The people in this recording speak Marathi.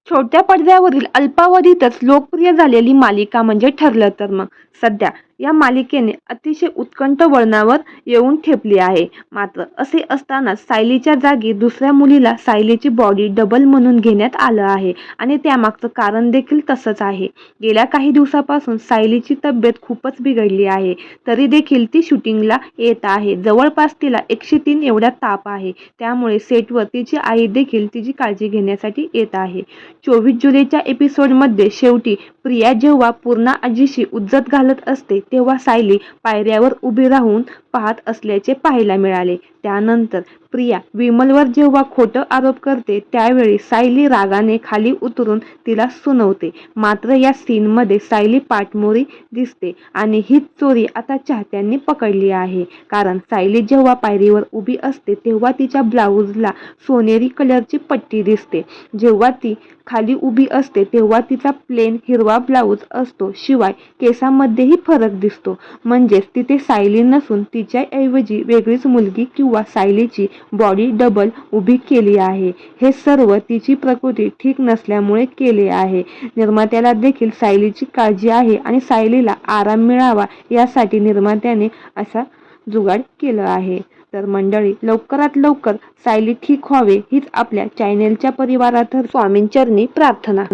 छोट्या पडद्यावरील अल्पावधीतच लोकप्रिय झालेली मालिका म्हणजे ठरलं तर मग. सध्या या मालिकेने अतिशय उत्कंठ वळणावर येऊन ठेपली आहे. मात्र असे असताना सायलीच्या जागी दुसऱ्या मुलीला सायलीची बॉडी डबल म्हणून घेण्यात आलं आहे आणि त्यामागचं कारण देखील तसंच आहे. गेल्या काही दिवसापासून सायलीची तब्येत खूपच बिघडली आहे. तरी देखील ती शूटिंगला येत आहे. जवळपास तिला 103 एवढा ताप आहे. त्यामुळे सेटवर तिची आई देखील तिची काळजी घेण्यासाठी येत आहे. 24 जुलैच्या एपिसोडमध्ये शेवटी प्रिया जेव्हा पूर्णा आजीशी उज्जत घालत असते तेव्हा सायली पायऱ्यावर उभी राहून पाहत असल्याचे पाहायला मिळाले. त्यानंतर प्रिया विमलवर जेव्हा खोटं आरोप करते त्यावेळी सायली रागाने खाली उतरून तिला सुनवते. मात्र या सीनमध्ये सायली पाठमोरी दिसते आणि हीच चोरी आता चाहत्यांनी पकडली आहे. कारण सायली जेव्हा पायरीवर उभी असते तेव्हा तिच्या ब्लाऊजला सोनेरी कलरची पट्टी दिसते. जेव्हा ती खाली उभी असते तेव्हा तिचा प्लेन हिरवा ब्लाऊज असतो. शिवाय केसांमध्येही फरक दिसतो. म्हणजेच तिथे सायली नसून तिच्याऐवजी वेगळीच मुलगी किंवा सायलीची बॉडी डबल उभी केली आहे. हे सर्व तिची प्रकृती ठीक नसल्यामुळे केले आहे. निर्मात्याला देखील सायलीची काळजी आहे आणि सायलीला आराम मिळावा यासाठी निर्मात्याने असा जुगाड केलं आहे. तर मंडळी, लवकरात लवकर सायली ठीक व्हावे हीच आपल्या चॅनेलच्या परिवारातर्फे स्वामींचरणी प्रार्थना.